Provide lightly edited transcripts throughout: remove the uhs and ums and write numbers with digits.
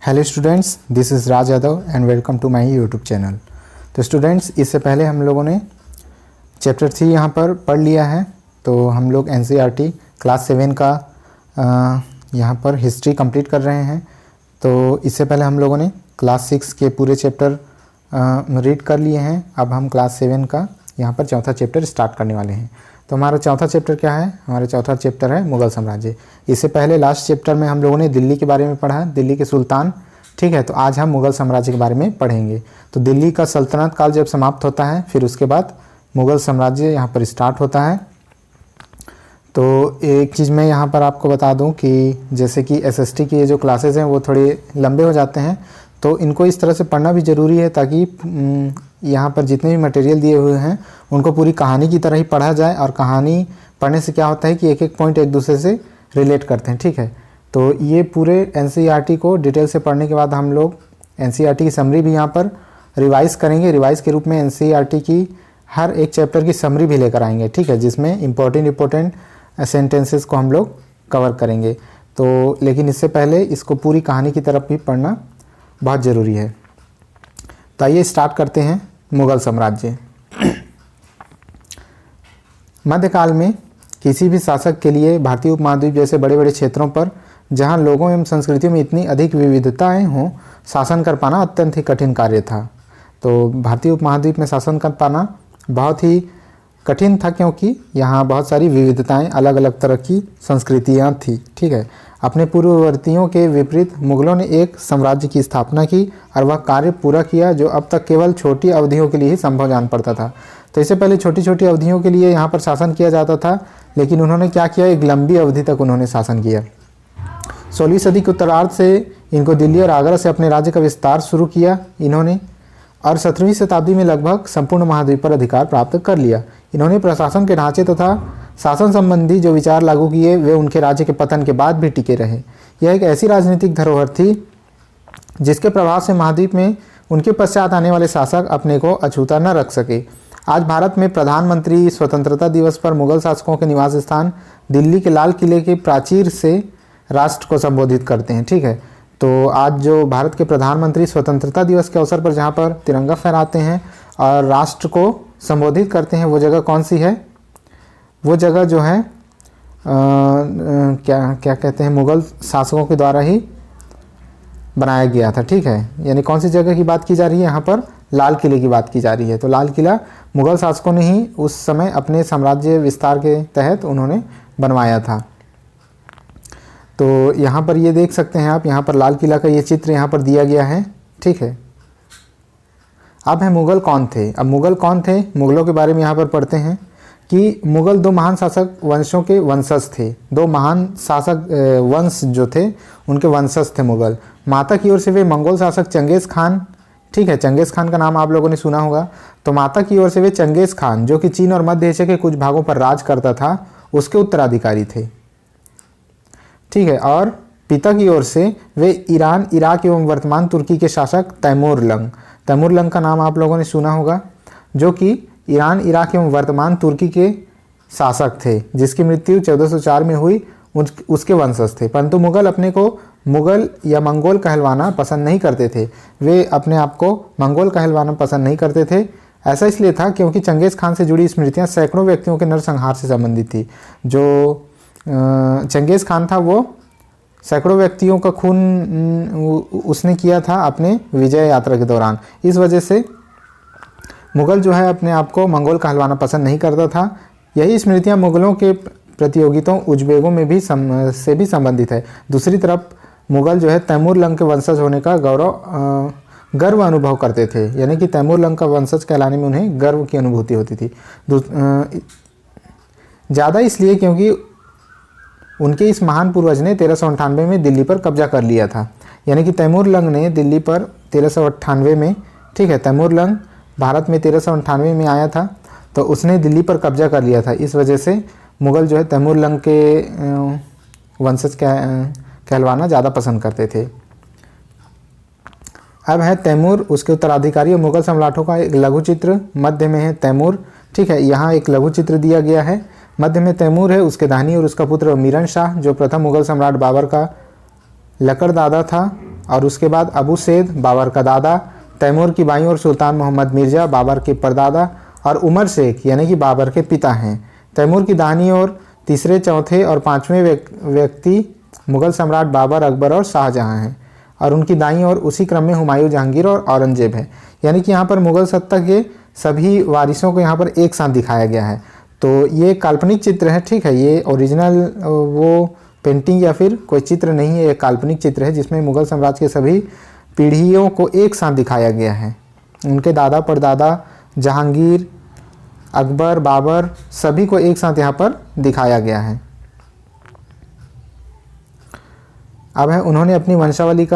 Hello students, this is Raj Yadav and welcome to my YouTube channel. तो students, इससे पहले हम लोगों ने चैप्टर 3 यहाँ पर पढ़ लिया है। तो हम लोग एनसीईआरटी क्लास 7 का यहाँ पर हिस्ट्री कंप्लीट कर रहे हैं। तो इससे पहले हम लोगों ने क्लास 6 के पूरे चैप्टर रीड कर लिए हैं। अब हम क्लास 7 का यहाँ पर चौथा चैप्टर स्टार्ट करने वाले हैं। तो हमारा चौथा चैप्टर क्या है? हमारा चौथा चैप्टर है मुग़ल साम्राज्य। इससे पहले लास्ट चैप्टर में हम लोगों ने दिल्ली के बारे में पढ़ा, दिल्ली के सुल्तान। ठीक है, तो आज हम मुग़ल साम्राज्य के बारे में पढ़ेंगे। तो दिल्ली का सल्तनत काल जब समाप्त होता है, फिर उसके बाद मुग़ल साम्राज्य यहाँ पर स्टार्ट होता है। तो एक चीज़ मैं यहाँ पर आपको बता दूँ कि जैसे कि एसएसटी की ये जो क्लासेस हैं वो थोड़े लंबे हो जाते हैं, तो इनको इस तरह से पढ़ना भी ज़रूरी है ताकि यहाँ पर जितने भी मटेरियल दिए हुए हैं उनको पूरी कहानी की तरह ही पढ़ा जाए। और कहानी पढ़ने से क्या होता है कि एक एक पॉइंट एक दूसरे से रिलेट करते हैं। ठीक है, तो ये पूरे एनसीईआरटी को डिटेल से पढ़ने के बाद हम लोग एनसीईआरटी की समरी भी यहाँ पर रिवाइज़ करेंगे। रिवाइज़ के रूप में एनसीईआरटी की हर एक चैप्टर की समरी भी लेकर आएंगे। ठीक है, जिसमें इंपॉर्टेंट सेंटेंसेस को हम लोग कवर करेंगे। तो लेकिन इससे पहले इसको पूरी कहानी की तरफ भी पढ़ना बहुत ज़रूरी है। तो आइए स्टार्ट करते हैं मुग़ल साम्राज्य। मध्यकाल में किसी भी शासक के लिए भारतीय उपमहाद्वीप जैसे बड़े बड़े क्षेत्रों पर जहां लोगों एवं संस्कृतियों में इतनी अधिक विविधताएं हों, शासन कर पाना अत्यंत ही कठिन कार्य था। तो भारतीय उपमहाद्वीप में शासन कर पाना बहुत ही कठिन था, क्योंकि यहाँ बहुत सारी विविधताएं, अलग अलग तरह की संस्कृतियाँ थी। ठीक है, अपने पूर्ववर्तियों के विपरीत मुग़लों ने एक साम्राज्य की स्थापना की और वह कार्य पूरा किया जो अब तक केवल छोटी अवधियों के लिए ही संभव जान पड़ता था। तो इससे पहले छोटी छोटी अवधियों के लिए यहाँ पर शासन किया जाता था, लेकिन उन्होंने क्या किया, एक लंबी अवधि तक उन्होंने शासन किया। 16वीं सदी के उत्तरार्ध से इनको दिल्ली और आगरा से अपने राज्य का विस्तार शुरू किया इन्होंने, और 17वीं शताब्दी में लगभग संपूर्ण महाद्वीप पर अधिकार प्राप्त कर लिया। इन्होंने प्रशासन के ढांचे तथा शासन संबंधी जो विचार लागू किए वे उनके राज्य के पतन के बाद भी टिके रहे। यह एक ऐसी राजनीतिक धरोहर थी जिसके प्रभाव से महाद्वीप में उनके पश्चात आने वाले शासक अपने को अछूता न रख सके। आज भारत में प्रधानमंत्री स्वतंत्रता दिवस पर मुग़ल शासकों के निवास स्थान दिल्ली के लाल किले के प्राचीर से राष्ट्र को संबोधित करते हैं। ठीक है, तो आज जो भारत के प्रधानमंत्री स्वतंत्रता दिवस के अवसर पर जहाँ पर तिरंगा फहराते हैं और राष्ट्र को संबोधित करते हैं, वो जगह कौन सी है? वो जगह जो है क्या कहते हैं, मुग़ल शासकों के द्वारा ही बनाया गया था। ठीक है, यानी कौन सी जगह की बात की जा रही है? यहाँ पर लाल किले की बात की जा रही है। तो लाल किला मुग़ल शासकों ने ही उस समय अपने साम्राज्य विस्तार के तहत उन्होंने बनवाया था। तो यहाँ पर ये देख सकते हैं आप, यहाँ पर लाल किला का ये चित्र यहाँ पर दिया गया है। ठीक है, अब है मुग़ल कौन थे। अब मुग़ल कौन थे, मुग़लों के बारे में यहाँ पर पढ़ते हैं कि मुग़ल दो महान शासक वंशों के वंशज थे। दो महान शासक वंश जो थे उनके वंशज थे मुग़ल। माता की ओर से वे मंगोल शासक चंगेज़ खान, ठीक है, चंगेज़ खान का नाम आप लोगों ने सुना होगा। तो माता की ओर से वे चंगेज़ खान, जो कि चीन और मध्य एशिया के कुछ भागों पर राज करता था, उसके उत्तराधिकारी थे। ठीक है, और पिता की ओर से वे ईरान, इराक एवं वर्तमान तुर्की के शासक तैमूरलंग, तैमूरलंग का नाम आप लोगों ने सुना होगा, जो कि ईरान, इराक एवं वर्तमान तुर्की के शासक थे, जिसकी मृत्यु 1404 में हुई, उसके वंशज थे। परंतु मुग़ल अपने को मुग़ल या मंगोल कहलवाना पसंद नहीं करते थे। वे अपने आप को मंगोल कहलवाना पसंद नहीं करते थे। ऐसा इसलिए था क्योंकि चंगेज़ खान से जुड़ी स्मृतियाँ सैकड़ों व्यक्तियों के नरसंहार से संबंधित थी। जो चंगेज़ खान था वो सैकड़ों व्यक्तियों का खून उसने किया था अपने विजय यात्रा के दौरान। इस वजह से मुग़ल जो है अपने आप को मंगोल कहलवाना पसंद नहीं करता था। यही स्मृतियाँ मुग़लों के प्रतियोगिताओं उज़्बेकों में भी से भी संबंधित है। दूसरी तरफ मुग़ल जो है तैमूरलंग के वंशज होने का गर्व अनुभव करते थे, यानी कि तैमूरलंग का वंशज कहलाने में उन्हें गर्व की अनुभूति होती थी। ज़्यादा इसलिए क्योंकि उनके इस महान पूर्वज ने 1398 में दिल्ली पर कब्जा कर लिया था। यानी कि तैमूरलंग ने दिल्ली पर 1398 में, ठीक है, तैमूरलंग भारत में 1398 में आया था, तो उसने दिल्ली पर कब्जा कर लिया था। इस वजह से मुग़ल जो है तैमूरलंग के वंशज कहलवाना ज़्यादा पसंद करते थे। अब है तैमूर, उसके उत्तराधिकारी और मुग़ल सम्राटों का एक लघु चित्र। मध्य में है तैमूर। ठीक है, यहाँ एक लघु चित्र दिया गया है। मध्य में तैमूर है, उसके दाहिनी और उसका पुत्र मीरन शाह, जो प्रथम मुग़ल सम्राट बाबर का लकड़दादा था। और उसके बाद अबू सैद बाबर का दादा, तैमूर की बाई और सुल्तान मोहम्मद मिर्ज़ा बाबर के परदादा, और उमर शेख यानी कि बाबर के पिता हैं। तैमूर की दाहिनी ओर तीसरे, चौथे और पाँचवें व्यक्ति मुग़ल सम्राट बाबर, अकबर और शाहजहाँ हैं, और उनकी दाईं ओर उसी क्रम में हुमायूं, जहांगीर और औरंगजेब है। यानी कि यहाँ पर मुग़ल सत्ता के सभी वारिसों को यहाँ पर एक साथ दिखाया गया है। तो ये काल्पनिक चित्र है, ठीक है, ये ओरिजिनल वो पेंटिंग या फिर कोई चित्र नहीं है, ये काल्पनिक चित्र है जिसमें मुग़ल साम्राज्य के सभी पीढ़ियों को एक साथ दिखाया गया है। उनके दादा परदादा, जहांगीर, अकबर, बाबर सभी को एक साथ यहाँ पर दिखाया गया है। अब है उन्होंने अपनी वंशावली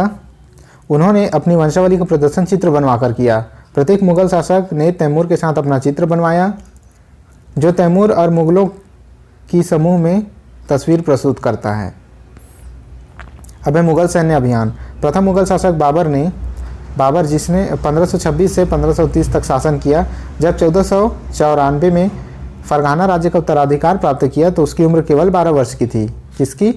का प्रदर्शन चित्र बनवाकर किया। प्रत्येक मुग़ल शासक ने तैमूर के साथ अपना चित्र बनवाया, जो तैमूर और मुग़लों की समूह में तस्वीर प्रस्तुत करता है। अब है मुग़ल सैन्य अभियान। प्रथम मुग़ल शासक बाबर जिसने 1526 से 1530 तक शासन किया, जब 1494 में फरगाना राज्य का उत्तराधिकार प्राप्त किया तो उसकी उम्र केवल 12 वर्ष की थी। किसकी?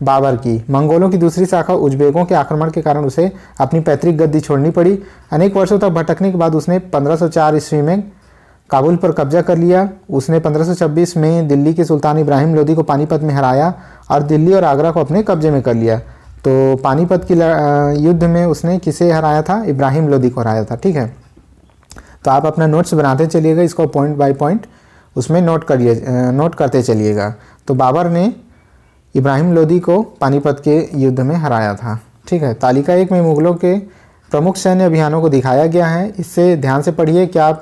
बाबर की। मंगोलों की दूसरी शाखा उज्बेकों के आक्रमण के कारण उसे अपनी पैतृक गद्दी छोड़नी पड़ी। अनेक वर्षों तक भटकने के बाद उसने 1504 ईस्वी में काबुल पर कब्जा कर लिया। उसने 1526 में दिल्ली के सुल्तान इब्राहिम लोदी को पानीपत में हराया और दिल्ली और आगरा को अपने कब्जे में कर लिया। तो पानीपत की युद्ध में उसने किसे हराया था? इब्राहिम लोदी को हराया था, ठीक है। तो आप अपना नोट्स बनाते चलिएगा, इसको पॉइंट बाय पॉइंट उसमें नोट करते चलिएगा। तो बाबर ने इब्राहिम लोदी को पानीपत के युद्ध में हराया था, ठीक है। तालिका 1 में मुग़लों के प्रमुख सैन्य अभियानों को दिखाया गया है। इससे ध्यान से पढ़िए। क्या आप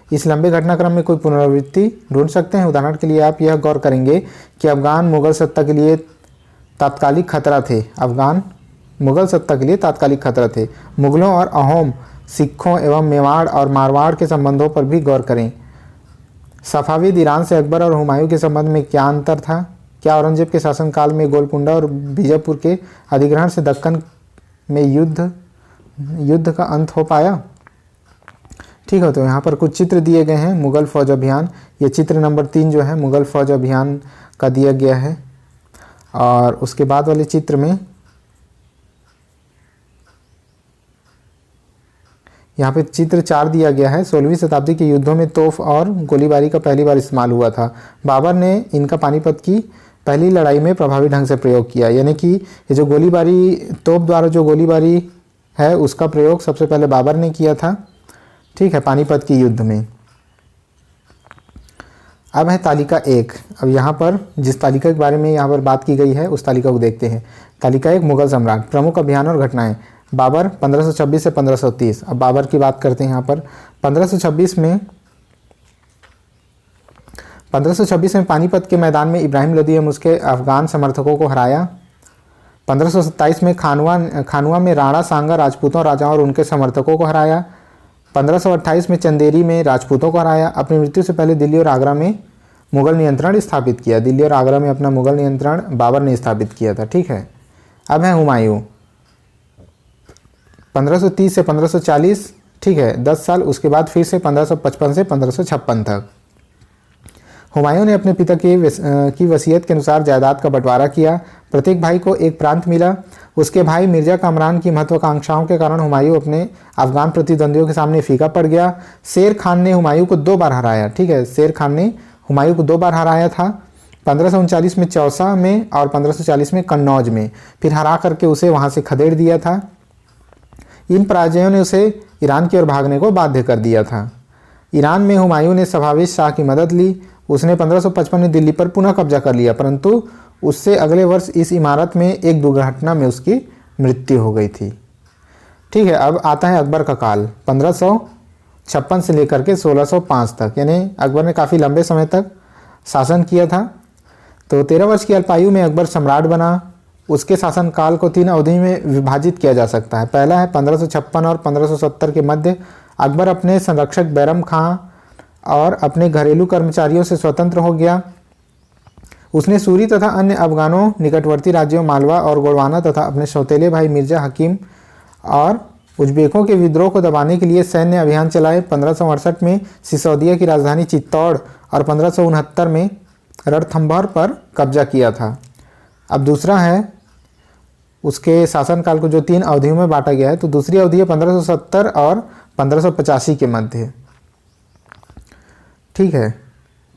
इस लंबे घटनाक्रम में कोई पुनरावृत्ति ढूंढ सकते हैं? उदाहरण के लिए आप यह गौर करेंगे कि अफ़गान मुग़ल सत्ता के लिए तात्कालिक खतरा थे। अफ़गान मुग़ल सत्ता के लिए तात्कालिक खतरा थे। मुग़लों और अहोम, सिखों एवं मेवाड़ और मारवाड़ के संबंधों पर भी गौर करें। सफ़ाविद ईरान से अकबर और हुमायूं के संबंध में क्या अंतर था? क्या औरंगजेब के शासनकाल में गोलकुंडा और बीजापुर के अधिग्रहण से दक्कन में युद्ध का अंत हो पाया? ठीक है। तो यहाँ पर कुछ चित्र दिए गए हैं मुग़ल फ़ौज अभियान। ये चित्र नंबर 3 जो है मुग़ल फ़ौज अभियान का दिया गया है। और उसके बाद वाले चित्र में यहाँ पे चित्र 4 दिया गया है। 16वीं शताब्दी के युद्धों में तोप और गोलीबारी का पहली बार इस्तेमाल हुआ था। बाबर ने इनका पानीपत की पहली लड़ाई में प्रभावी ढंग से प्रयोग किया। यानी कि ये जो गोलीबारी, तोप द्वारा जो गोलीबारी है उसका प्रयोग सबसे पहले बाबर ने किया था, ठीक है, पानीपत के युद्ध में। अब है तालिका 1। अब यहाँ पर जिस तालिका के बारे में यहाँ पर बात की गई है उस तालिका को देखते हैं। तालिका 1 मुग़ल सम्राट, प्रमुख अभियान और घटनाएं। बाबर 1526 से 1530। अब बाबर की बात करते हैं यहाँ पर। 1526 में पानीपत के मैदान में इब्राहिम लोदी एवं उसके अफ़गान समर्थकों को हराया। 1527 में खानुआ में राणा सांगा राजपूतों, राजाओं और उनके समर्थकों को हराया। 1528 में चंदेरी में राजपूतों को हराया। अपनी मृत्यु से पहले दिल्ली और आगरा में मुग़ल नियंत्रण स्थापित किया। दिल्ली और आगरा में अपना मुग़ल नियंत्रण बाबर ने स्थापित किया था, ठीक है। अब है हुमायूं 1530 से 1540, ठीक है, 10 साल। उसके बाद फिर से 1555 से 1556 तक हुमायूं ने अपने पिता की वसीयत के अनुसार जायदाद का बंटवारा किया। प्रत्येक भाई को एक प्रांत मिला। उसके भाई मिर्ज़ा कामरान की महत्वाकांक्षाओं के कारण हुमायूं अपने अफ़गान प्रतिद्वंदियों के सामने फीका पड़ गया। शेर खान ने हुमायूं को 2 बार हराया, ठीक है, शेर खान ने हुमायूं को 2 बार हराया था। 1539 में चौसा में और 1540 में कन्नौज में, फिर हरा करके उसे वहाँ से खदेड़ दिया था। इन पराजयों ने उसे ईरान की ओर भागने को बाध्य कर दिया था। ईरान में हुमायूं ने सफाविद शाह की मदद ली। उसने 1555 में दिल्ली पर पुनः कब्जा कर लिया, परंतु उससे अगले वर्ष इस इमारत में एक दुर्घटना में उसकी मृत्यु हो गई थी, ठीक है। अब आता है अकबर का काल 1556 से लेकर के 1605 तक, यानी अकबर ने काफ़ी लंबे समय तक शासन किया था। तो 13 वर्ष की अल्पायु में अकबर सम्राट बना। उसके शासनकाल को 3 अवधि में विभाजित किया जा सकता है। पहला है 1556 और 1570 के मध्य। अकबर अपने संरक्षक बैरम खां और अपने घरेलू कर्मचारियों से स्वतंत्र हो गया। उसने सूरी तथा अन्य अफगानों, निकटवर्ती राज्यों मालवा और गोंडवाना तथा अपने सौतेले भाई मिर्ज़ा हकीम और उज्बेकों के विद्रोह को दबाने के लिए सैन्य अभियान चलाए। 1568 में सिसोदिया की राजधानी चित्तौड़ और 1569 में रणथंभौर पर कब्जा किया था। अब दूसरा है उसके शासनकाल को जो 3 अवधियों में बांटा गया है, तो दूसरी अवधि है 1570 और 1585 के मध्य। ठीक है,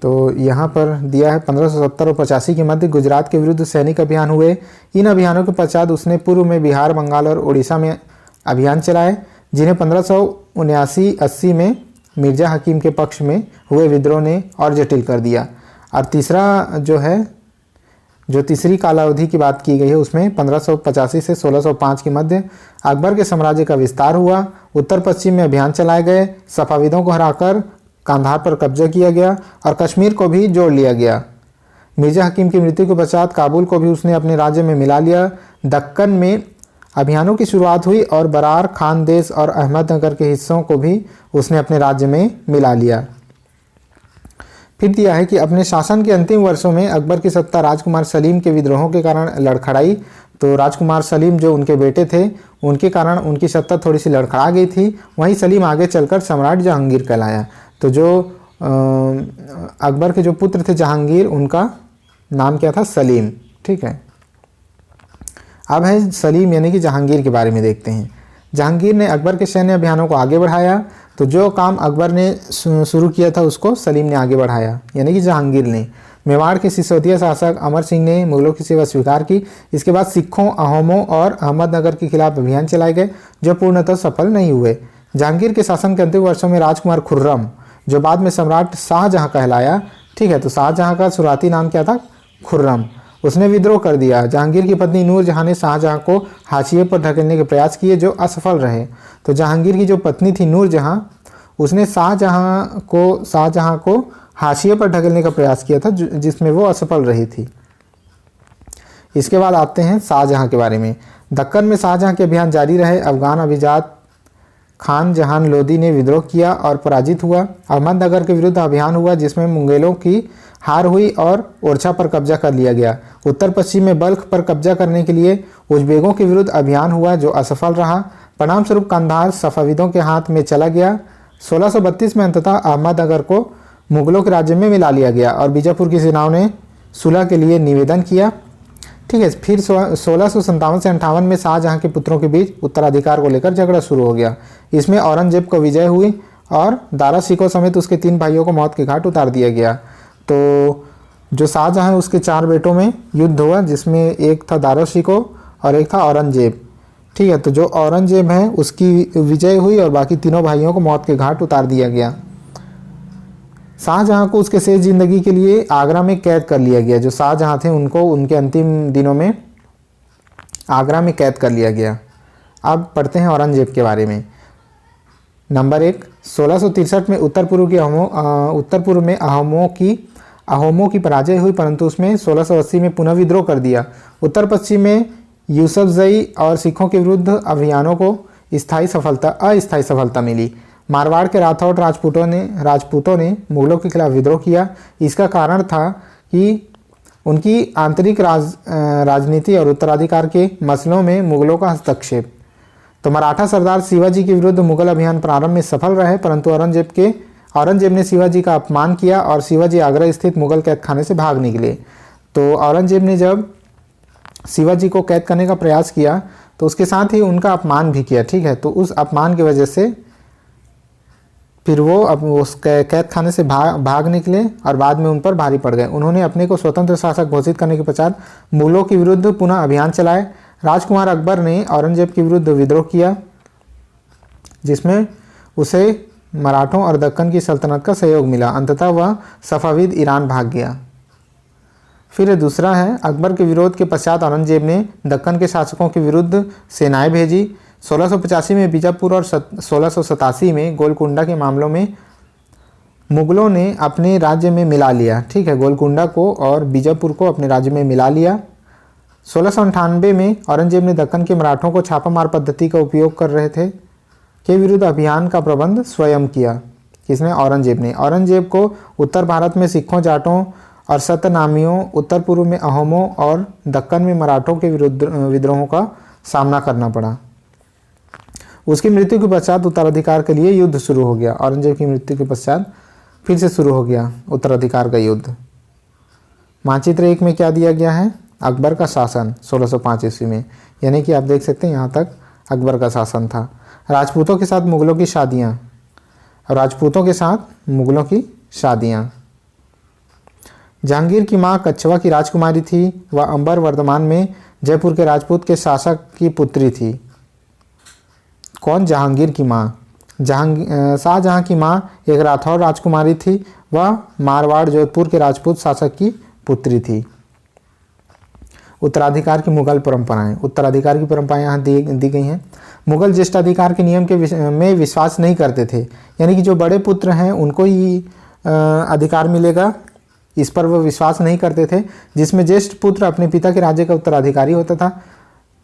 तो यहाँ पर दिया है 1570 और 85 के मध्य गुजरात के विरुद्ध सैनिक अभियान हुए। इन अभियानों के पश्चात उसने पूर्व में बिहार, बंगाल और उड़ीसा में अभियान चलाए, जिन्हें 1579-80 में मिर्जा हकीम के पक्ष में हुए विद्रोह ने और जटिल कर दिया। और तीसरा जो है, जो तीसरी कालावधि की बात की गई है, उसमें 1585 से 1605 के मध्य अकबर के साम्राज्य का विस्तार हुआ। उत्तर पश्चिम में अभियान चलाए गए, सफाविदों को हराकर कांधार पर कब्जा किया गया और कश्मीर को भी जोड़ लिया गया। मिर्जा हकीम की मृत्यु के पश्चात काबुल को भी उसने अपने राज्य में मिला लिया। दक्कन में अभियानों की शुरुआत हुई और बरार, खानदेश और अहमदनगर के हिस्सों को भी उसने अपने राज्य में मिला लिया। फिर दिया है कि अपने शासन के अंतिम वर्षों में अकबर की सत्ता राजकुमार सलीम के विद्रोहों के कारण लड़खड़ाई। तो राजकुमार सलीम जो उनके बेटे थे, उनके कारण उनकी सत्ता थोड़ी सी लड़खड़ा गई थी। वहीं सलीम आगे चलकर सम्राट जहांगीर कहलाया। तो जो अकबर के जो पुत्र थे जहांगीर, उनका नाम क्या था? सलीम। ठीक है, अब है सलीम यानी कि जहांगीर के बारे में देखते हैं। जहांगीर ने अकबर के सैन्य अभियानों को आगे बढ़ाया। तो जो काम अकबर ने शुरू किया था उसको सलीम ने आगे बढ़ाया, यानी कि जहांगीर ने। मेवाड़ के सिसोदिया शासक अमर सिंह ने मुगलों की सेवा स्वीकार की। इसके बाद सिखों, अहोमों और अहमदनगर के खिलाफ अभियान चलाए गए, जो पूर्णतः सफल नहीं हुए। जहांगीर के शासन के अंतिम वर्षों में राजकुमार खुर्रम, जो बाद में सम्राट शाहजहां कहलाया, ठीक है, तो शाहजहां का शुरुआती नाम क्या था? खुर्रम, उसने विद्रोह कर दिया। जहांगीर की पत्नी नूरजहां ने शाहजहां को हाशिए पर ढकेलने के प्रयास किए, जो असफल रहे। तो जहांगीर की जो पत्नी थी नूरजहां, उसने शाहजहां को हाशिए पर ढकेलने का प्रयास किया था, जिसमें वो असफल रही थी। इसके बाद आते हैं शाहजहां के बारे में। दक्कन में शाहजहां के अभियान जारी रहे। अफगान अभिजात खान जहान लोदी ने विद्रोह किया और पराजित हुआ। अहमदनगर के विरुद्ध अभियान हुआ, जिसमें मुंगेलों की हार हुई और ओरछा पर कब्जा कर लिया गया। उत्तर पश्चिम में बल्ख पर कब्जा करने के लिए उज्बेकों के विरुद्ध अभियान हुआ, जो असफल रहा। परिणाम स्वरूप कंधार सफाविदों के हाथ में चला गया। 1632 में अंततः अहमदनगर को मुगलों के राज्य में मिला लिया गया और बीजापुर की सेनाओं ने सुलह के लिए निवेदन किया। ठीक है, फिर 1657 से 58 में शाहजहां के पुत्रों के बीच उत्तराधिकार को लेकर झगड़ा शुरू हो गया। इसमें औरंगजेब को विजय हुई और दारा शिकोह समेत उसके 3 भाइयों को मौत के घाट उतार दिया गया। तो जो शाहजहां उसके 4 बेटों में युद्ध हुआ, जिसमें एक था दारा शिकोह और एक था औरंगजेब। ठीक है, तो जो औरंगजेब है उसकी विजय हुई और बाकी तीनों भाइयों को मौत के घाट उतार दिया गया। शाहजहां को उसके शेष जिंदगी के लिए आगरा में कैद कर लिया गया। जो शाहजहां थे उनको उनके अंतिम दिनों में आगरा में कैद कर लिया गया। अब पढ़ते हैं औरंगजेब के बारे में। नंबर 1, 1663 में उत्तर पूर्व में अहोमों की पराजय हुई, परंतु उसमें 1680 में पुनः विद्रोह कर दिया। उत्तर पश्चिम में यूसुफजई और सिखों के विरुद्ध अभियानों को अस्थायी सफलता मिली। मारवाड़ के राठौड़ राजपूतों ने मुगलों के खिलाफ विद्रोह किया। इसका कारण था कि उनकी आंतरिक राजनीति और उत्तराधिकार के मसलों में मुगलों का हस्तक्षेप। तो मराठा सरदार शिवाजी के विरुद्ध मुगल अभियान प्रारंभ में सफल रहे, परंतु औरंगजेब ने शिवाजी का अपमान किया और शिवाजी आगरा स्थित मुगल कैदखाने से भाग निकले। तो औरंगजेब ने जब शिवाजी को कैद करने का प्रयास किया तो उसके साथ ही उनका अपमान भी किया। ठीक है, तो उस अपमान की वजह से फिर वो उस कैद खाने से भाग निकले और बाद में उन पर भारी पड़ गए। उन्होंने अपने को स्वतंत्र शासक घोषित करने के पश्चात मुगलों के विरुद्ध पुनः अभियान चलाए। राजकुमार अकबर ने औरंगजेब के विरुद्ध विद्रोह किया, जिसमें उसे मराठों और दक्कन की सल्तनत का सहयोग मिला। अंततः वह सफाविद ईरान भाग गया। फिर दूसरा है, अकबर के विरोध के पश्चात औरंगजेब ने दक्कन के शासकों के विरुद्ध सेनाएं भेजी। 1685 में बीजापुर और 1687 में गोलकुंडा के मामलों में मुगलों ने अपने राज्य में मिला लिया। ठीक है, गोलकुंडा को और बीजापुर को अपने राज्य में मिला लिया। 1698 में औरंगजेब ने दक्कन के मराठों को छापामार पद्धति का उपयोग कर रहे थे के विरुद्ध अभियान का प्रबंध स्वयं किया। किसने? औरंगजेब ने। औरंगजेब को उत्तर भारत में सिखों, जाटों और सतनामियों, उत्तर पूर्व में अहोमों और दक्कन में मराठों के विद्रोहों का सामना करना पड़ा। उसकी मृत्यु के पश्चात उत्तराधिकार के लिए युद्ध शुरू हो गया। औरंगजेब की मृत्यु के पश्चात फिर से शुरू हो गया उत्तराधिकार का युद्ध। मानचित्र 1 में क्या दिया गया है? अकबर का शासन 1605 ईस्वी में। यानी कि आप देख सकते हैं यहाँ तक अकबर का शासन था। राजपूतों के साथ मुगलों की शादियाँ, राजपूतों के साथ मुगलों की शादियाँ। जहांगीर की माँ कच्छवा की राजकुमारी थी। वह अंबर वर्धमान में जयपुर के राजपूत के शासक की पुत्री थी। कौन? जहांगीर की माँ। शाहजहां की माँ एक राठौर राजकुमारी थी। वह मारवाड़ जोधपुर के राजपूत शासक की पुत्री थी। उत्तराधिकार की मुगल परंपराएं, उत्तराधिकार की परंपराएं यहाँ दी गई हैं। मुगल ज्येष्ठाधिकार के नियम में विश्वास नहीं करते थे, यानी कि जो बड़े पुत्र हैं उनको ही अधिकार मिलेगा, इस पर वो विश्वास नहीं करते थे। जिसमें ज्येष्ठ पुत्र अपने पिता के राज्य का उत्तराधिकारी होता था,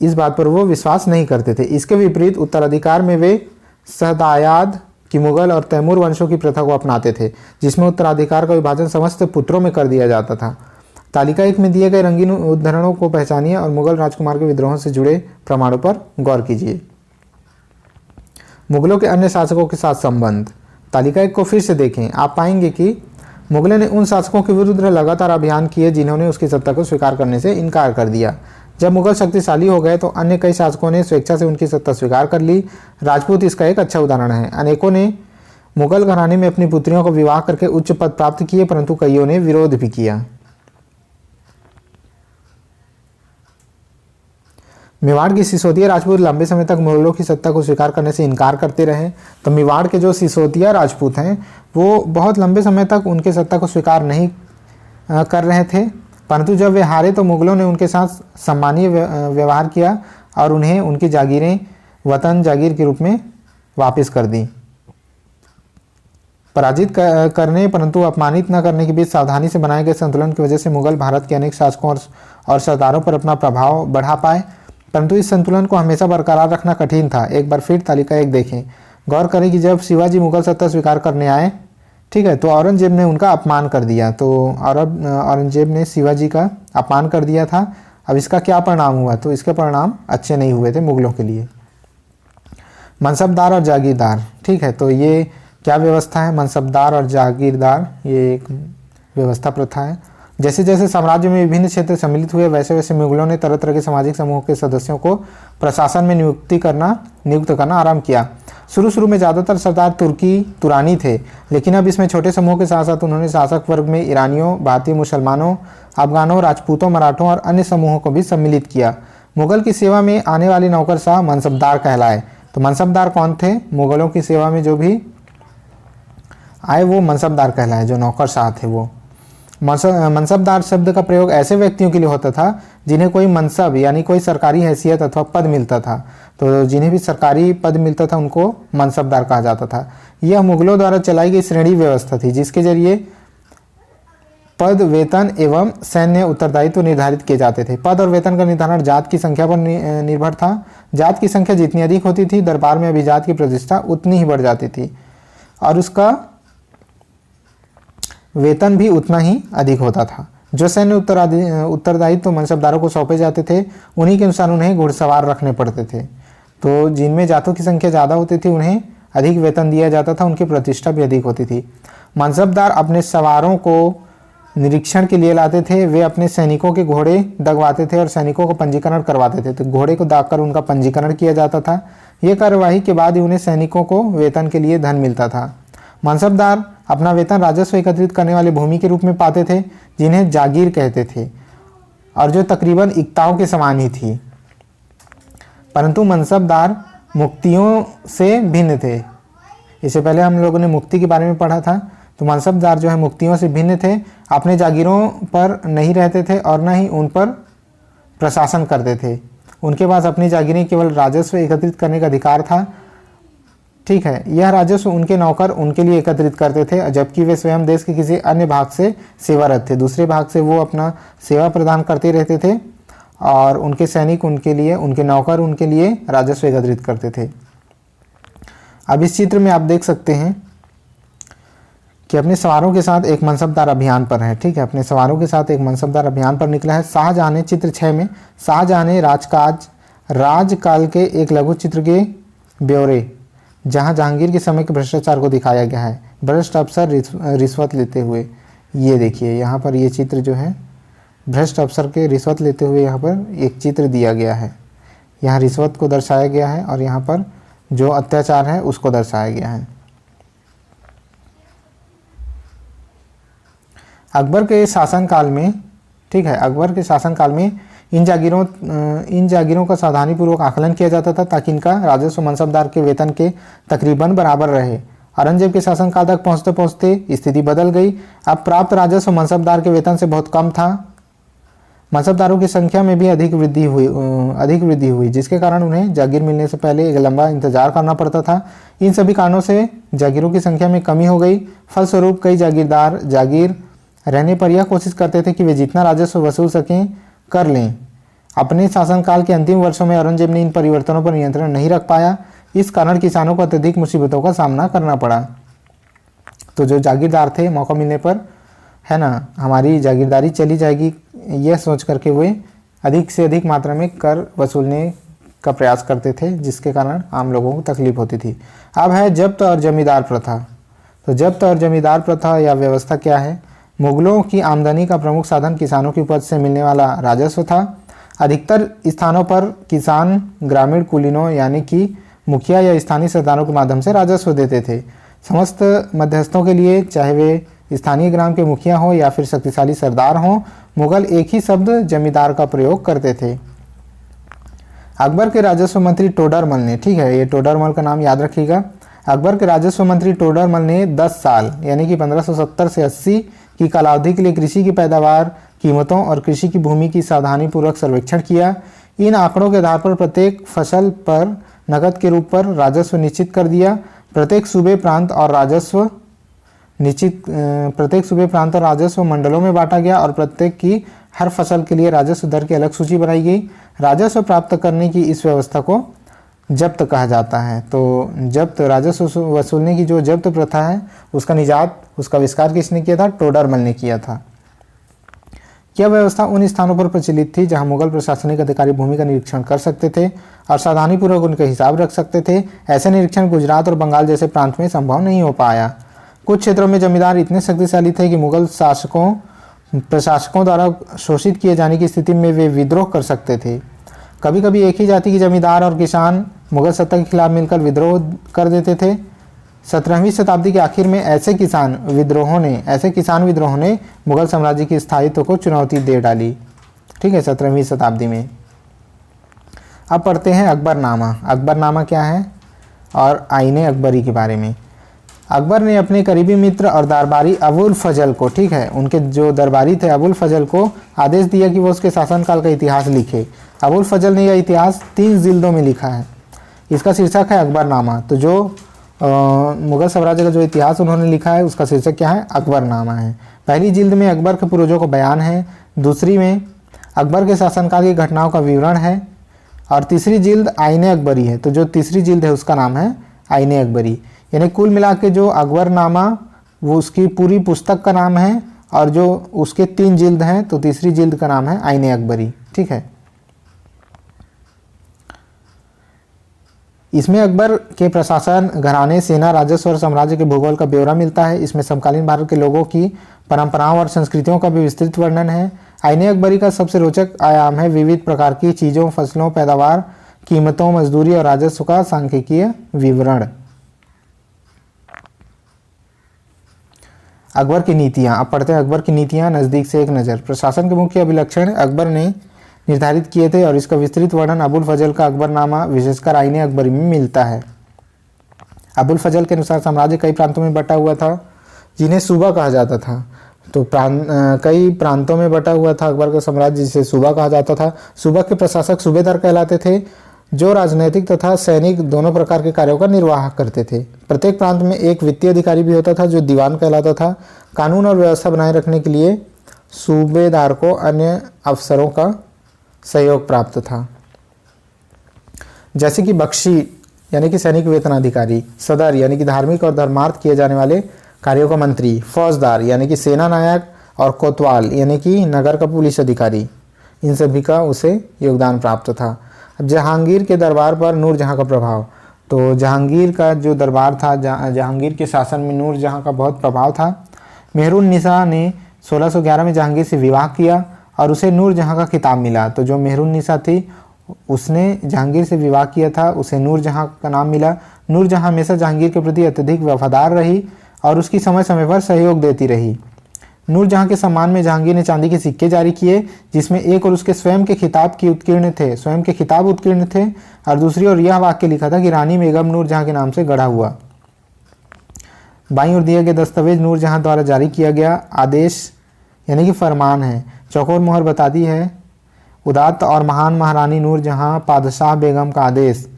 इस बात पर वो विश्वास नहीं करते थे। इसके विपरीत उत्तराधिकार में वे सहदायाद की मुगल और तैमूर वंशों की प्रथा को अपनाते थे, जिसमें उत्तराधिकार का विभाजन समस्त पुत्रों में कर दिया जाता था। तालिका 1 में दिए गए रंगीन उदाहरणों को पहचानिए और मुगल राजकुमार के विद्रोहों से जुड़े प्रमाणों पर गौर कीजिए। मुगलों के अन्य शासकों के साथ संबंध। तालिका 1 को फिर से देखें। आप पाएंगे कि मुगलों ने उन शासकों के विरुद्ध लगातार अभियान किए जिन्होंने उसकी सत्ता को स्वीकार करने से इनकार कर दिया। जब मुगल शक्तिशाली हो गए तो अन्य कई शासकों ने स्वेच्छा से उनकी सत्ता स्वीकार कर ली। राजपूत इसका एक अच्छा उदाहरण है। अनेकों ने मुगल घराने में अपनी पुत्रियों को विवाह करके उच्च पद प्राप्त किए, परंतु कईयों ने विरोध भी किया। मेवाड़ की सिसोदिया राजपूत लंबे समय तक मुगलों की सत्ता को स्वीकार करने से इनकार करते रहे। तो मेवाड़ के जो सिसोदिया राजपूत हैं वो बहुत लंबे समय तक उनके सत्ता को स्वीकार नहीं कर रहे थे, परंतु जब वे हारे तो मुगलों ने उनके साथ सम्मानीय व्यवहार किया और उन्हें उनकी जागीरें वतन जागीर के रूप में वापस कर दी। पराजित करने परंतु अपमानित न करने के बीच सावधानी से बनाए गए संतुलन की वजह से मुगल भारत के अनेक शासकों और सरदारों पर अपना प्रभाव बढ़ा पाए, परंतु इस संतुलन को हमेशा बरकरार रखना कठिन था। एक बार फिर तालिका 1 देखें। गौर करें कि जब शिवाजी मुगल सत्ता स्वीकार करने आए, ठीक है, तो औरंगजेब ने उनका अपमान कर दिया। तो औरंगजेब ने शिवाजी का अपमान कर दिया था। अब इसका क्या परिणाम हुआ? तो इसके परिणाम अच्छे नहीं हुए थे मुगलों के लिए। मनसबदार और जागीरदार, ठीक है, तो ये क्या व्यवस्था है? मनसबदार और जागीरदार ये एक व्यवस्था प्रथा है। जैसे जैसे साम्राज्य में विभिन्न क्षेत्र सम्मिलित हुए वैसे वैसे मुगलों ने तरह तरह के सामाजिक समूह के सदस्यों को प्रशासन में नियुक्त करना आरंभ किया। शुरू में ज़्यादातर सरदार तुरानी थे, लेकिन अब इसमें छोटे समूह के साथ साथ उन्होंने शासक वर्ग में ईरानियों, भारतीय मुसलमानों, अफगानों, राजपूतों, मराठों और अन्य समूहों को भी सम्मिलित किया। मुगल की सेवा में आने वाले नौकरशाह मनसबदार कहलाए। तो मनसबदार कौन थे? मुगलों की सेवा में जो भी आए वो मनसबदार कहलाए, जो नौकरशाह थे वो। मनसबदार शब्द का प्रयोग ऐसे व्यक्तियों के लिए होता था जिन्हें कोई मनसब यानी कोई सरकारी हैसियत अथवा पद मिलता था। तो जिन्हें भी सरकारी पद मिलता था उनको मनसबदार कहा जाता था। यह मुगलों द्वारा चलाई गई श्रेणी व्यवस्था थी, जिसके जरिए पद, वेतन एवं सैन्य उत्तरदायित्व निर्धारित किए जाते थे। पद और वेतन का निर्धारण जात की संख्या पर निर्भर था। जात की संख्या जितनी अधिक होती थी, दरबार में अभिजात की प्रतिष्ठा उतनी ही बढ़ जाती थी और उसका वेतन भी उतना ही अधिक होता था। जो सैन्य उत्तरदायित्व मनसबदारों को सौंपे जाते थे, उन्हीं के अनुसार उन्हें घुड़सवार रखने पड़ते थे। तो जिनमें जातों की संख्या ज़्यादा होती थी उन्हें अधिक वेतन दिया जाता था, उनकी प्रतिष्ठा भी अधिक होती थी। मनसबदार अपने सवारों को निरीक्षण के लिए लाते थे। वे अपने सैनिकों के घोड़े दगवाते थे और सैनिकों का पंजीकरण करवाते थे। तो घोड़े को दागकर उनका पंजीकरण किया जाता था। ये कार्यवाही के बाद ही उन्हें सैनिकों को वेतन के लिए धन मिलता था। मनसबदार अपना वेतन राजस्व एकत्रित करने वाले भूमि के रूप में पाते थे, जिन्हें जागीर कहते थे और जो तकरीबन इक्ताओं के समान ही थी। परंतु मनसबदार मुक्तियों से भिन्न थे। इससे पहले हम लोगों ने मुक्ति के बारे में पढ़ा था। तो मनसबदार जो है मुक्तियों से भिन्न थे, अपने जागीरों पर नहीं रहते थे और न ही उन पर प्रशासन करते थे। उनके पास अपनी जागीरें केवल राजस्व एकत्रित करने का अधिकार था, ठीक है। यह राजस्व उनके नौकर उनके लिए एकत्रित करते थे, जबकि वे स्वयं देश के किसी अन्य भाग से सेवारत थे। दूसरे भाग से वो अपना सेवा प्रदान करते रहते थे और उनके सैनिक उनके लिए, उनके नौकर उनके लिए राजस्व एकत्रित करते थे। अब इस चित्र में आप देख सकते हैं कि अपने सवारों के साथ एक मनसबदार अभियान पर है, ठीक है। अपने सवारों के साथ एक मनसबदार अभियान पर निकला है। शाहजहां ने, चित्र 6 में, शाहजहां ने राजकाल के एक लघु चित्र के ब्यौरे जहां जहांगीर के समय के भ्रष्टाचार को दिखाया गया है। भ्रष्ट अफसर रिश्वत लेते हुए, ये देखिए यहाँ पर ये चित्र जो है भ्रष्ट अफसर के रिश्वत लेते हुए यहाँ पर एक चित्र दिया गया है। यहाँ रिश्वत को दर्शाया गया है और यहाँ पर जो अत्याचार है उसको दर्शाया गया है। अकबर के शासनकाल में, ठीक है, अकबर के शासनकाल में इन जागीरों का सावधानीपूर्वक आकलन किया जाता था ताकि इनका राजस्व मनसबदार के वेतन के तकरीबन बराबर रहे। औरंगजेब के शासनकाल तक पहुंचते पहुंचते स्थिति बदल गई। अब प्राप्त राजस्व मनसबदार के वेतन से बहुत कम था। मनसबदारों की संख्या में भी अधिक वृद्धि हुई, जिसके कारण उन्हें जागीर मिलने से पहले एक लंबा इंतजार करना पड़ता था। इन सभी कारणों से जागीरों की संख्या में कमी हो गई। फलस्वरूप कई जागीरदार जागीर रहने पर यह कोशिश करते थे कि वे जितना राजस्व वसूल सकें कर लें। अपने शासनकाल के अंतिम वर्षों में औरंगजेब ने इन परिवर्तनों पर नियंत्रण नहीं रख पाया। इस कारण किसानों को अत्यधिक मुसीबतों का सामना करना पड़ा। तो जो जागीरदार थे, मौका मिलने पर, है ना, हमारी जागीरदारी चली जाएगी, यह सोच करके वे अधिक से अधिक मात्रा में कर वसूलने का प्रयास करते थे, जिसके कारण आम लोगों को तकलीफ होती थी। अब है जब्त और जमींदार प्रथा। तो जब्त और जमींदार प्रथा या व्यवस्था क्या है? मुगलों की आमदनी का प्रमुख साधन किसानों की उपज से मिलने वाला राजस्व था। अधिकतर स्थानों पर किसान ग्रामीण कुलीनों यानी कि मुखिया या स्थानीय सरदारों के माध्यम से राजस्व देते थे। समस्त मध्यस्थों के लिए, चाहे वे स्थानीय ग्राम के मुखिया हो या फिर शक्तिशाली सरदार हों, मुगल एक ही शब्द जमींदार का प्रयोग करते थे। अकबर के राजस्व मंत्री टोडरमल ने, ठीक है, ये टोडरमल का नाम याद रखिएगा। अकबर के राजस्व मंत्री टोडरमल ने 10 साल यानी कि 1570 से 80 की कालावधि के लिए कृषि की पैदावार, कीमतों और कृषि की भूमि की सावधानीपूर्वक सर्वेक्षण किया। इन आंकड़ों के आधार पर प्रत्येक फसल पर नकद के रूप पर राजस्व निश्चित कर दिया। प्रत्येक सूबे प्रांत और राजस्व मंडलों में बांटा गया और प्रत्येक की हर फसल के लिए राजस्व दर की अलग सूची बनाई गई। राजस्व प्राप्त करने की इस व्यवस्था को जब्त कहा जाता है। तो जब्त, राजस्व वसूलने की जो जब्त प्रथा है उसका निजात, उसका आविष्कार किसने किया था? टोडरमल ने किया था। यह व्यवस्था उन स्थानों पर प्रचलित थी जहां मुगल प्रशासनिक अधिकारी भूमि का निरीक्षण कर सकते थे और सावधानीपूर्वक उनका हिसाब रख सकते थे। ऐसे निरीक्षण गुजरात और बंगाल जैसे प्रांत में संभव नहीं हो पाया। कुछ क्षेत्रों में जमींदार इतने शक्तिशाली थे कि मुगल प्रशासकों द्वारा शोषित किए जाने की स्थिति में वे विद्रोह कर सकते थे। कभी कभी एक ही जाति के जमींदार और किसान मुगल सत्ता के खिलाफ मिलकर विद्रोह कर देते थे। 17वीं शताब्दी के आखिर में ऐसे किसान विद्रोहों ने मुगल साम्राज्य के स्थायित्व को चुनौती दे डाली। ठीक है, 17वीं शताब्दी में। अब पढ़ते हैं अकबरनामा। अकबरनामा क्या है और आईने अकबरी के बारे में। अकबर ने अपने करीबी मित्र और दरबारी अबुल फजल को, ठीक है, उनके जो दरबारी थे अबुल फजल को आदेश दिया कि वो उसके शासनकाल का इतिहास लिखे। अबुल फजल ने यह इतिहास 3 जिल्दों में लिखा है। इसका शीर्षक है अकबरनामा। तो जो मुगल साम्राज्य का जो इतिहास उन्होंने लिखा है उसका शीर्षक क्या है? अकबरनामा है। पहली जिल्द में अकबर के पूर्वजों का बयान है, दूसरी में अकबर के शासनकाल की घटनाओं का विवरण है और तीसरी जिल्द आईने अकबरी है। तो जो तीसरी जिल्द है उसका नाम है आईने अकबरी। यानी कुल मिला के जो अकबरनामा वो उसकी पूरी पुस्तक का नाम है और जो उसके 3 जिल्द हैं तो तीसरी जिल्द का नाम है आईने अकबरी। ठीक है, इसमें अकबर के प्रशासन, घराने, सेना, राजस्व और साम्राज्य के भूगोल का ब्यौरा मिलता है। इसमें समकालीन भारत के लोगों की परंपराओं और संस्कृतियों का भी विस्तृत वर्णन है। आईने अकबरी का सबसे रोचक आयाम है विविध प्रकार की चीज़ों, फसलों, पैदावार, कीमतों, मजदूरी और राजस्व का सांख्यिकीय विवरण। अकबर की नीतियाँ। अब पढ़ते हैं अकबर की नीतियाँ, नज़दीक से एक नज़र। प्रशासन के मुख्य अभिलक्षण अकबर ने निर्धारित किए थे और इसका विस्तृत वर्णन अबुल फजल का अकबरनामा विशेषकर आईने अकबरी में मिलता है। अबुल फजल के अनुसार साम्राज्य कई प्रांतों में बटा हुआ था जिन्हें सूबा कहा जाता था। तो कई प्रांतों में बटा हुआ था अकबर का साम्राज्य, जिसे सूबा कहा जाता था। सूबा के प्रशासक सूबेदार कहलाते थे जो राजनैतिक तथा सैनिक दोनों प्रकार के कार्यों का निर्वाह करते थे। प्रत्येक प्रांत में एक वित्तीय अधिकारी भी होता था जो दीवान कहलाता था। कानून और व्यवस्था बनाए रखने के लिए सूबेदार को अन्य अफसरों का सहयोग प्राप्त था, जैसे कि बख्शी यानी कि सैनिक वेतनाधिकारी, सदर यानी कि धार्मिक और धर्मार्थ किए जाने वाले कार्यों का मंत्री, फौजदार यानी कि सेना नायक और कोतवाल यानी कि नगर का पुलिस अधिकारी। इन सभी का उसे योगदान प्राप्त था। जहांगीर के दरबार पर नूरजहां का प्रभाव। तो जहांगीर का जो दरबार था, जहांगीर के शासन में नूरजहां का बहुत प्रभाव था। मेहरुन्निसा ने 1611 में जहांगीर से विवाह किया और उसे नूरजहां का खिताब मिला। तो जो मेहरुन्निसा थी उसने जहांगीर से विवाह किया था। उसे नूरजहां का नाम मिला। नूरजहां हमेशा जहांगीर के प्रति अत्यधिक वफादार रही और उसकी समय समय पर सहयोग देती रही। नूरजहां के सम्मान में जहांगीर ने चांदी के सिक्के जारी किए, जिसमें एक और उसके स्वयं के खिताब उत्कीर्ण थे और दूसरी ओर यह वाक्य लिखा था कि रानी बेगम नूरजहां के नाम से गढ़ा हुआ। बाईं ओर दिए गए दस्तावेज नूरजहां द्वारा जारी किया गया आदेश यानी कि फरमान है। चौकोर मोहर बताती है उदात्त और महान महारानी नूरजहां पादशाह बेगम का आदेश।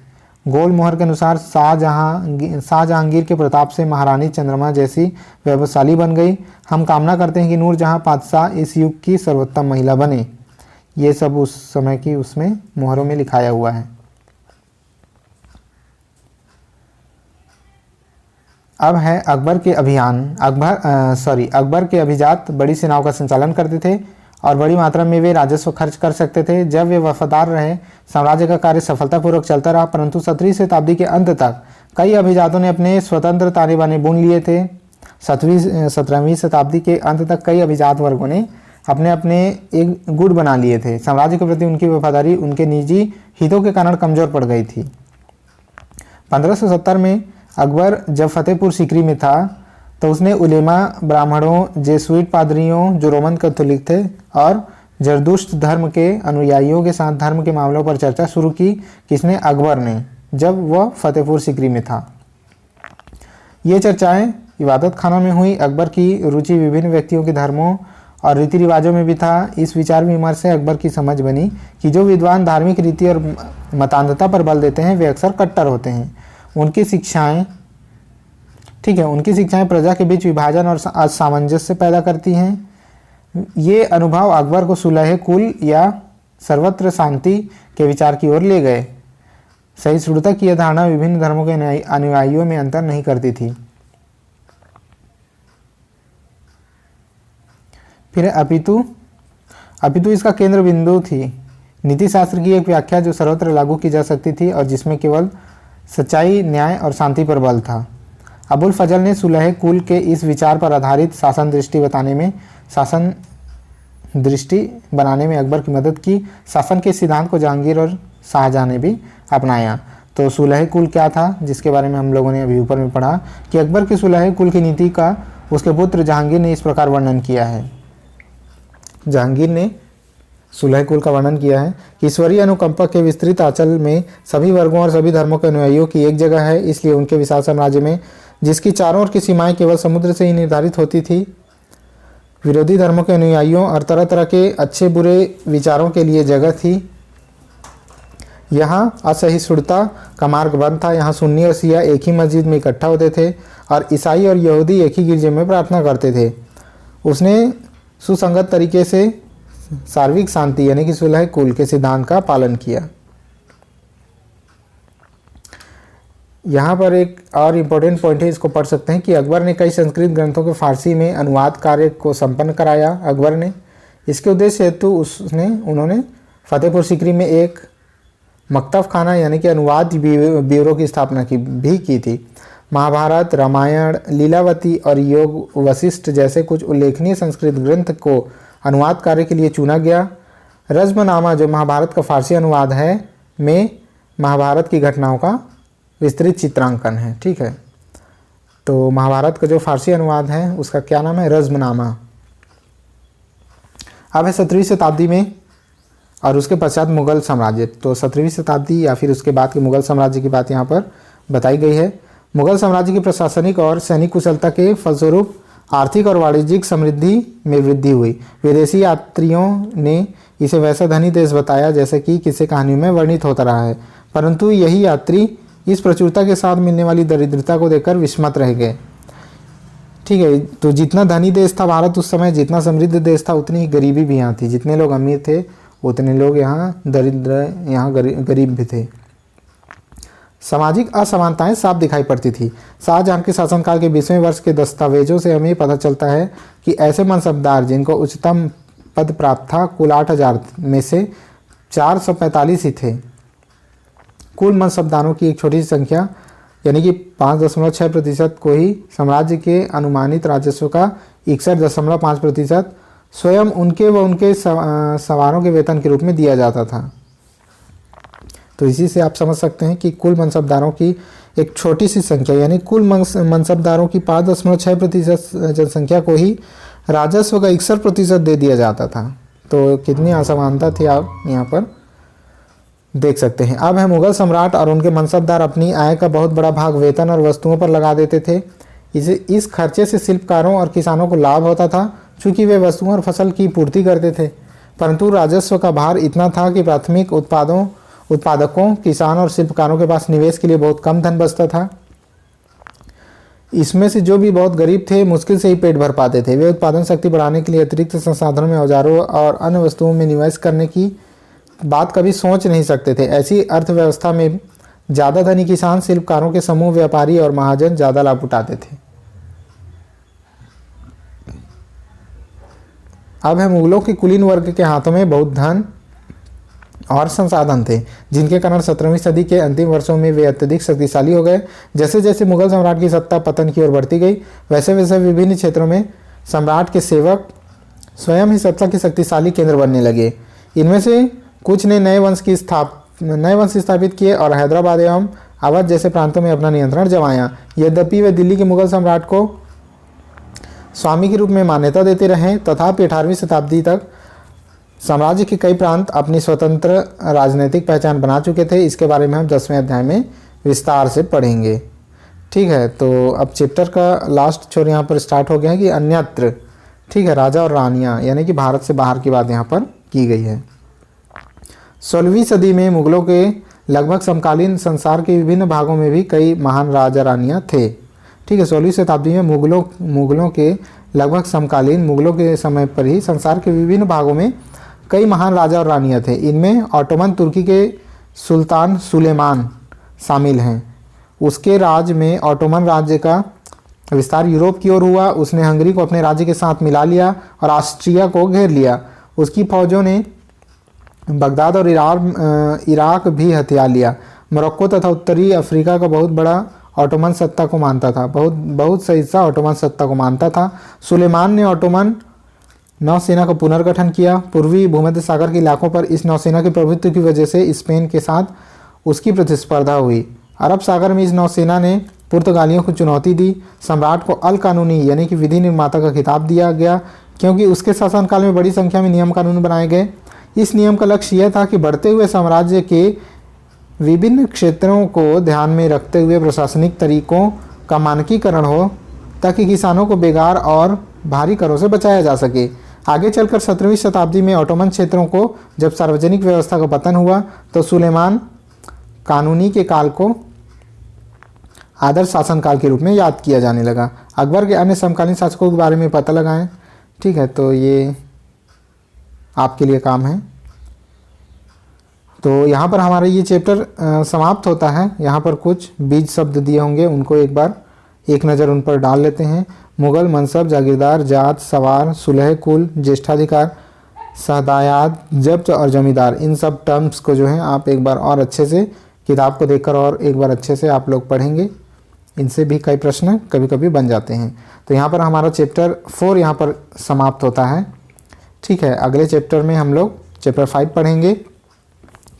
गोल मोहर के अनुसार शाहजहांगीर के प्रताप से महारानी चंद्रमा जैसी वैभवशाली बन गई। हम कामना करते हैं कि नूरजहां पादशाह इस युग की सर्वोत्तम महिला बने। ये सब उस समय की उसमें मोहरों में लिखाया हुआ है। अब है अकबर के अकबर के अभिजात बड़ी सेनाओं का संचालन करते थे और बड़ी मात्रा में वे राजस्व खर्च कर सकते थे। जब वे वफादार रहे, साम्राज्य का कार्य सफलतापूर्वक चलता रहा, परंतु 17वीं शताब्दी के अंत तक कई अभिजातों ने अपने स्वतंत्र ताने बाने बुन लिए थे। 17वीं शताब्दी के अंत तक कई अभिजात वर्गों ने अपने अपने एक गुट बना लिए थे। साम्राज्य के प्रति उनकी वफादारी उनके निजी हितों के कारण कमजोर पड़ गई थी। 1570 में अकबर जब फतेहपुर सीकरी में था तो उसने उलेमा, ब्राह्मणों, जेसुइट पादरियों जो रोमन कैथोलिक थे और जरदुश्त धर्म के अनुयायियों के साथ धर्म के मामलों पर चर्चा शुरू की। किसने? अकबर ने, जब वह फतेहपुर सीकरी में था। ये चर्चाएं इबादत खाना में हुई। अकबर की रुचि विभिन्न व्यक्तियों के धर्मों और रीति रिवाजों में भी था। इस विचार विमर्श से अकबर की समझ बनी कि जो विद्वान धार्मिक रीति और मतान्धता पर बल देते हैं वे अक्सर कट्टर होते हैं। उनकी शिक्षाएं प्रजा के बीच विभाजन और असामंजस्य पैदा करती हैं। ये अनुभव अकबर को सुलह कुल या सर्वत्र शांति के विचार की ओर ले गए। सहिष्णुता की यह धारणा विभिन्न धर्मों के अनुयायियों में अंतर नहीं करती थी। फिर अपितु इसका केंद्र बिंदु थी। नीति शास्त्र की एक व्याख्या जो सर्वत्र लागू की जा सकती थी और जिसमें केवल सच्चाई, न्याय और शांति पर बल था। अबुल फजल ने सुलह कुल के इस विचार पर आधारित शासन दृष्टि बनाने में अकबर की मदद की। शासन के सिद्धांत को जहांगीर और शाहजहां ने भी अपनाया। तो सुलह कुल क्या था, जिसके बारे में हम लोगों ने अभी ऊपर में पढ़ा कि अकबर की सुलह कुल की नीति का उसके पुत्र जहांगीर ने इस प्रकार वर्णन किया है। जहांगीर ने सुलह कुल का वर्णन किया है कि ईश्वरीय अनुकंपा के विस्तृत आंचल में सभी वर्गों और सभी धर्मों के अनुयायियों की एक जगह है। इसलिए उनके विशाल साम्राज्य में, जिसकी चारों ओर की सीमाएं केवल समुद्र से ही निर्धारित होती थी, विरोधी धर्मों के अनुयायियों और तरह तरह के अच्छे बुरे विचारों के लिए जगह थी। यहाँ असहिष्णुता का मार्ग बंद था। यहाँ सुन्नी और शिया एक ही मस्जिद में इकट्ठा होते थे और ईसाई और यहूदी एक ही गिरजे में प्रार्थना करते थे। उसने सुसंगत तरीके से सार्विक शांति यानी कि सुलह कुल के सिद्धांत का पालन किया। यहाँ पर एक और इम्पोर्टेंट पॉइंट है, इसको पढ़ सकते हैं कि अकबर ने कई संस्कृत ग्रंथों के फारसी में अनुवाद कार्य को संपन्न कराया। अकबर ने इसके उद्देश्य हेतु उन्होंने फतेहपुर सीकरी में एक मकतब खाना यानी कि अनुवाद ब्यूरो की स्थापना भी की थी। महाभारत, रामायण, लीलावती और योग वशिष्ठ जैसे कुछ उल्लेखनीय संस्कृत ग्रंथ को अनुवाद कार्य के लिए चुना गया। रज़्मनामा जो महाभारत का फारसी अनुवाद है में महाभारत की घटनाओं का विस्तृत चित्रांकन है। ठीक है, तो महाभारत का जो फारसी अनुवाद है उसका क्या नाम है? रज़्मनामा। अब है 17वीं शताब्दी में और उसके पश्चात मुगल साम्राज्य। तो 17वीं शताब्दी या फिर उसके बाद के मुगल साम्राज्य की बात यहाँ पर बताई गई है। मुगल साम्राज्य की प्रशासनिक और सैनिक कुशलता के फलस्वरूप आर्थिक और वाणिज्यिक समृद्धि में वृद्धि हुई। विदेशी यात्रियों ने इसे वैसा धनी देश बताया जैसे कि किसी कहानियों में वर्णित होता रहा है, परंतु यही यात्री इस प्रचुरता के साथ मिलने वाली दरिद्रता को देखकर विस्मत रह गए। ठीक है, तो जितना धनी देश था भारत उस समय, जितना समृद्ध देश था, उतनी ही गरीबी भी यहाँ थी। जितने लोग अमीर थे उतने लोग यहाँ गरीब भी थे। सामाजिक असमानताएं साफ दिखाई पड़ती थी। शाहजहां के शासनकाल के 20वें वर्ष के दस्तावेजों से हमें पता चलता है कि ऐसे मनसबदार जिनको उच्चतम पद प्राप्त था कुल 8000 में से 445 ही थे। कुल मनसबदारों की एक छोटी सी संख्या यानी कि 5.6% को ही साम्राज्य के अनुमानित राजस्व का 61.5% स्वयं उनके व उनके सवारों के वेतन के रूप में दिया जाता था। तो इसी से आप समझ सकते हैं कि कुल मनसबदारों की एक छोटी सी संख्या यानी कुल मनसबदारों की 5.6% जनसंख्या को ही राजस्व का 61% दे दिया जाता था। तो कितनी असमानता थी आप यहाँ पर देख सकते हैं। अब है मुगल सम्राट और उनके मनसबदार अपनी आय का बहुत बड़ा भाग वेतन और वस्तुओं पर लगा देते थे। इस खर्चे से शिल्पकारों और किसानों को लाभ होता था चूँकि वे वस्तुओं और फसल की पूर्ति करते थे, परंतु राजस्व का भार इतना था कि प्राथमिक उत्पादकों, किसान और शिल्पकारों के पास निवेश के लिए बहुत कम धन बचता था। इसमें से जो भी बहुत गरीब थे मुश्किल से ही पेट भर पाते थे। वे उत्पादन शक्ति बढ़ाने के लिए अतिरिक्त संसाधनों में औजारों और अन्य वस्तुओं में निवेश करने की बात कभी सोच नहीं सकते थे। ऐसी अर्थव्यवस्था में ज़्यादा धनी किसान, शिल्पकारों के समूह, व्यापारी और महाजन ज़्यादा लाभ उठाते थे। अब है मुगलों के कुलीन वर्ग के हाथों में बहुत धन और संसाधन थे, जिनके कारण 17वीं सदी के अंतिम वर्षों में वे अत्यधिक शक्तिशाली हो गए। जैसे जैसे मुगल सम्राट की सत्ता पतन की ओर बढ़ती गई, वैसे वैसे विभिन्न क्षेत्रों में सम्राट के सेवक स्वयं ही सत्ता के शक्तिशाली केंद्र बनने लगे। इनमें से कुछ ने नए वंश स्थापित किए और हैदराबाद एवं अवध जैसे प्रांतों में अपना नियंत्रण जमाया। यद्यपि वे दिल्ली के मुगल सम्राट को स्वामी के रूप में मान्यता देते रहे, तथापि 18वीं शताब्दी तक साम्राज्य के कई प्रांत अपनी स्वतंत्र राजनीतिक पहचान बना चुके थे। इसके बारे में हम 10वें अध्याय में विस्तार से पढ़ेंगे। ठीक है, तो अब चैप्टर का लास्ट छोर यहाँ पर स्टार्ट हो गया है कि अन्यत्र। ठीक है, राजा और रानियाँ यानी कि भारत से बाहर की बात यहाँ पर की गई है। 16वीं सदी में मुगलों के लगभग समकालीन संसार के विभिन्न भागों में भी कई महान राजा रानियाँ थे। ठीक है, 16वीं शताब्दी में मुगलों के लगभग समकालीन मुगलों के समय पर ही संसार के विभिन्न भागों में कई महान राजा और रानियाँ थे। इनमें ऑटोमन तुर्की के सुल्तान सुलेमान शामिल हैं। उसके राज में ऑटोमन राज्य का विस्तार यूरोप की ओर हुआ। उसने हंगरी को अपने राज्य के साथ मिला लिया और ऑस्ट्रिया को घेर लिया। उसकी फौजों ने बगदाद और इराक भी हथिया लिया। मोरक्को तथा उत्तरी अफ्रीका का बहुत बड़ा ऑटोमन सत्ता को मानता था, बहुत सा हिस्सा ऑटोमन सत्ता को मानता था। सुलेमान ने ऑटोमन नौसेना का पुनर्गठन किया। पूर्वी भूमध्य सागर के इलाकों पर इस नौसेना के प्रभुत्व की वजह से स्पेन के साथ उसकी प्रतिस्पर्धा हुई। अरब सागर में इस नौसेना ने पुर्तगालियों को चुनौती दी। सम्राट को अल कानूनी यानी कि विधि निर्माता का खिताब दिया गया, क्योंकि उसके शासनकाल में बड़ी संख्या में नियम कानून बनाए गए। इस नियम का लक्ष्य यह था कि बढ़ते हुए साम्राज्य के विभिन्न क्षेत्रों को ध्यान में रखते हुए प्रशासनिक तरीकों का मानकीकरण हो, ताकि किसानों को बेगार और भारी करों से बचाया जा सके। आगे चलकर 17वीं शताब्दी में ऑटोमन क्षेत्रों को जब सार्वजनिक व्यवस्था का पतन हुआ, तो सुलेमान कानूनी के काल को आदर्श शासनकाल के रूप में याद किया जाने लगा। अकबर के अन्य समकालीन शासकों के बारे में पता लगाएं। ठीक है, तो ये आपके लिए काम है। तो यहाँ पर हमारा ये चैप्टर समाप्त होता है। यहाँ पर कुछ बीज शब्द दिए होंगे, उनको एक बार एक नज़र उन पर डाल लेते हैं। मुगल, मनसब, जागीरदार, जात, सवार, सुलह, कुल, ज्येष्ठाधिकार, सहदायात, जब्त और जमींदार, इन सब टर्म्स को जो है आप एक बार और अच्छे से किताब को देखकर और एक बार अच्छे से आप लोग पढ़ेंगे। इनसे भी कई प्रश्न कभी कभी बन जाते हैं। तो यहाँ पर हमारा चैप्टर 4 यहाँ पर समाप्त होता है। ठीक है, अगले चैप्टर में हम लोग चैप्टर 5 पढ़ेंगे।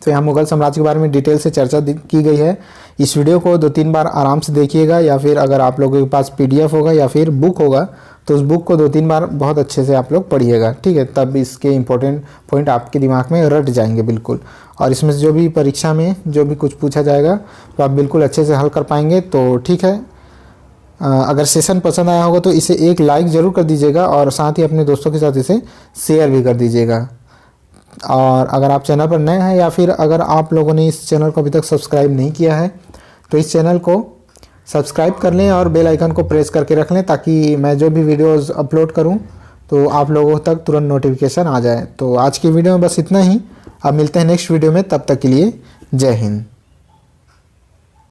तो यहाँ मुगल साम्राज्य के बारे में डिटेल से चर्चा की गई है। इस वीडियो को 2-3 बार आराम से देखिएगा, या फिर अगर आप लोगों के पास PDF होगा या फिर बुक होगा तो उस बुक को 2-3 बार बहुत अच्छे से आप लोग पढ़िएगा। ठीक है, तब इसके इम्पोर्टेंट पॉइंट आपके दिमाग में रट जाएंगे बिल्कुल। और इसमें जो भी परीक्षा में जो भी कुछ पूछा जाएगा तो आप बिल्कुल अच्छे से हल कर पाएंगे। तो ठीक है, अगर सेशन पसंद आया होगा तो इसे एक लाइक ज़रूर कर दीजिएगा और साथ ही अपने दोस्तों के साथ इसे शेयर भी कर दीजिएगा। और अगर आप चैनल पर नए हैं या फिर अगर आप लोगों ने इस चैनल को अभी तक सब्सक्राइब नहीं किया है तो इस चैनल को सब्सक्राइब कर लें और बेल आइकन को प्रेस करके रख लें, ताकि मैं जो भी वीडियोस अपलोड करूं तो आप लोगों तक तुरंत नोटिफिकेशन आ जाए। तो आज की वीडियो में बस इतना ही। अब मिलते हैं नेक्स्ट वीडियो में, तब तक के लिए जय हिंद।